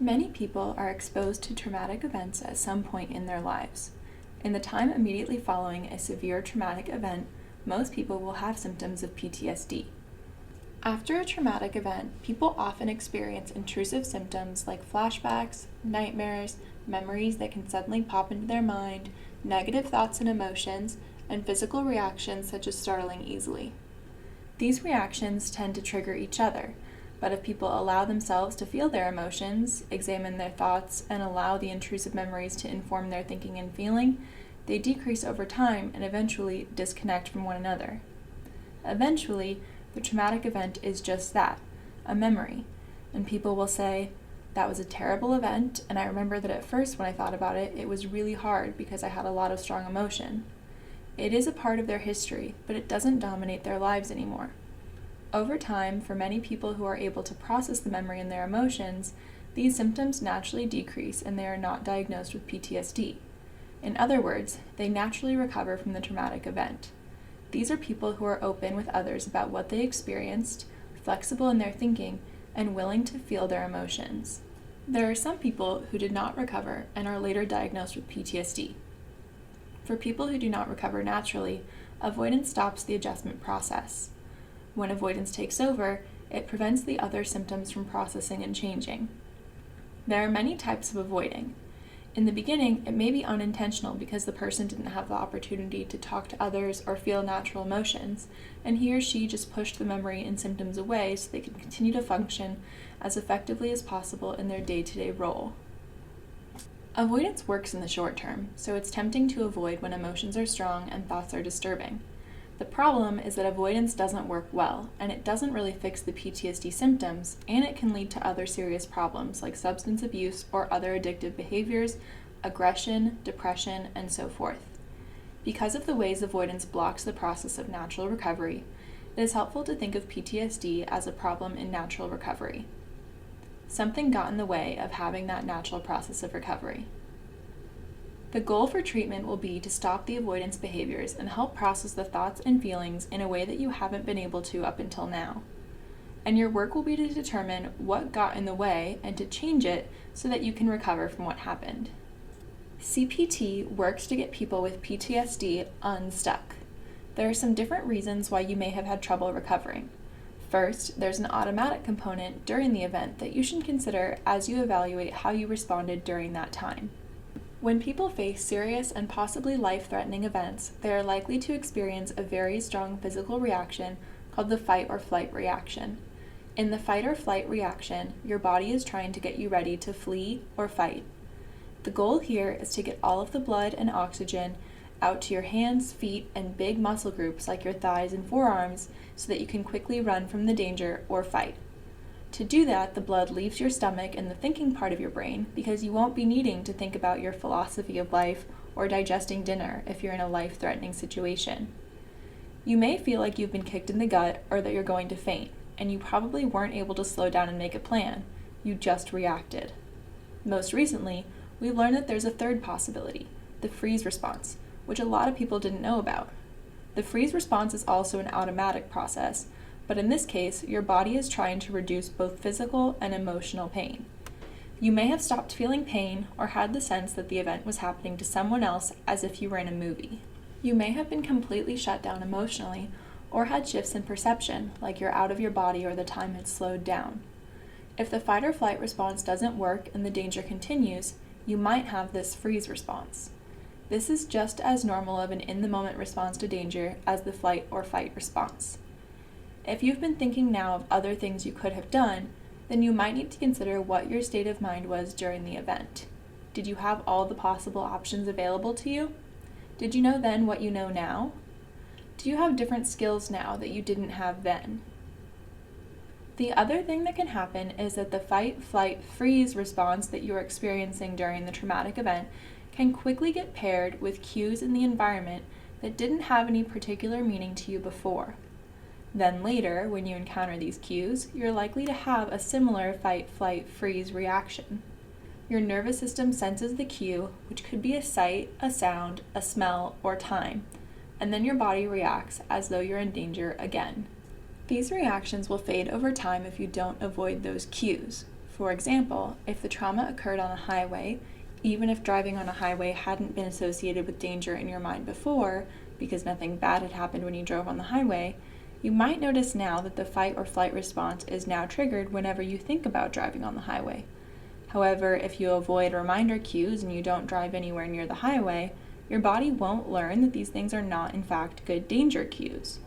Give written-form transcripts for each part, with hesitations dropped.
Many people are exposed to traumatic events at some point in their lives. In the time immediately following a severe traumatic event, most people will have symptoms of PTSD. After a traumatic event, people often experience intrusive symptoms like flashbacks, nightmares, memories that can suddenly pop into their mind, negative thoughts and emotions, and physical reactions such as startling easily. These reactions tend to trigger each other, but if people allow themselves to feel their emotions, examine their thoughts, and allow the intrusive memories to inform their thinking and feeling, they decrease over time and eventually disconnect from one another. Eventually, the traumatic event is just that, a memory, and people will say, "That was a terrible event, and I remember that at first when I thought about it, it was really hard because I had a lot of strong emotion." It is a part of their history, but it doesn't dominate their lives anymore. Over time, for many people who are able to process the memory and their emotions, these symptoms naturally decrease and they are not diagnosed with PTSD. In other words, they naturally recover from the traumatic event. These are people who are open with others about what they experienced, flexible in their thinking, and willing to feel their emotions. There are some people who did not recover and are later diagnosed with PTSD. For people who do not recover naturally, avoidance stops the adjustment process. When avoidance takes over, it prevents the other symptoms from processing and changing. There are many types of avoiding. In the beginning, it may be unintentional because the person didn't have the opportunity to talk to others or feel natural emotions, and he or she just pushed the memory and symptoms away so they can continue to function as effectively as possible in their day-to-day role. Avoidance works in the short term, so it's tempting to avoid when emotions are strong and thoughts are disturbing. The problem is that avoidance doesn't work well, and it doesn't really fix the PTSD symptoms, and it can lead to other serious problems like substance abuse or other addictive behaviors, aggression, depression, and so forth. Because of the ways avoidance blocks the process of natural recovery, it is helpful to think of PTSD as a problem in natural recovery. Something got in the way of having that natural process of recovery. The goal for treatment will be to stop the avoidance behaviors and help process the thoughts and feelings in a way that you haven't been able to up until now. And your work will be to determine what got in the way and to change it so that you can recover from what happened. CPT works to get people with PTSD unstuck. There are some different reasons why you may have had trouble recovering. First, there's an automatic component during the event that you should consider as you evaluate how you responded during that time. When people face serious and possibly life-threatening events, they are likely to experience a very strong physical reaction called the fight or flight reaction. In the fight or flight reaction, your body is trying to get you ready to flee or fight. The goal here is to get all of the blood and oxygen out to your hands, feet, and big muscle groups like your thighs and forearms so that you can quickly run from the danger or fight. To do that, the blood leaves your stomach and the thinking part of your brain because you won't be needing to think about your philosophy of life or digesting dinner if you're in a life-threatening situation. You may feel like you've been kicked in the gut or that you're going to faint, and you probably weren't able to slow down and make a plan. You just reacted. Most recently, we've learned that there's a third possibility, the freeze response, which a lot of people didn't know about. The freeze response is also an automatic process, but in this case, your body is trying to reduce both physical and emotional pain. You may have stopped feeling pain or had the sense that the event was happening to someone else as if you were in a movie. You may have been completely shut down emotionally or had shifts in perception, like you're out of your body or the time had slowed down. If the fight or flight response doesn't work and the danger continues, you might have this freeze response. This is just as normal of an in-the-moment response to danger as the flight or fight response. If you've been thinking now of other things you could have done, then you might need to consider what your state of mind was during the event. Did you have all the possible options available to you? Did you know then what you know now? Do you have different skills now that you didn't have then? The other thing that can happen is that the fight, flight, freeze response that you're experiencing during the traumatic event can quickly get paired with cues in the environment that didn't have any particular meaning to you before. Then later, when you encounter these cues, you're likely to have a similar fight, flight, freeze reaction. Your nervous system senses the cue, which could be a sight, a sound, a smell, or time, and then your body reacts as though you're in danger again. These reactions will fade over time if you don't avoid those cues. For example, if the trauma occurred on a highway, even if driving on a highway hadn't been associated with danger in your mind before, because nothing bad had happened when you drove on the highway, you might notice now that the fight or flight response is now triggered whenever you think about driving on the highway. However, if you avoid reminder cues and you don't drive anywhere near the highway, your body won't learn that these things are not in fact good danger cues.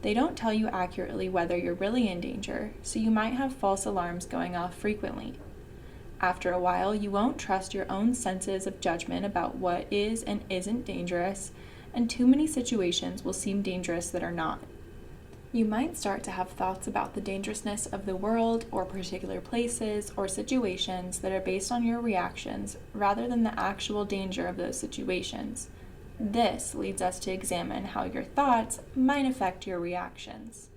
They don't tell you accurately whether you're really in danger, so you might have false alarms going off frequently. After a while, you won't trust your own senses of judgment about what is and isn't dangerous, and too many situations will seem dangerous that are not. You might start to have thoughts about the dangerousness of the world or particular places or situations that are based on your reactions rather than the actual danger of those situations. This leads us to examine how your thoughts might affect your reactions.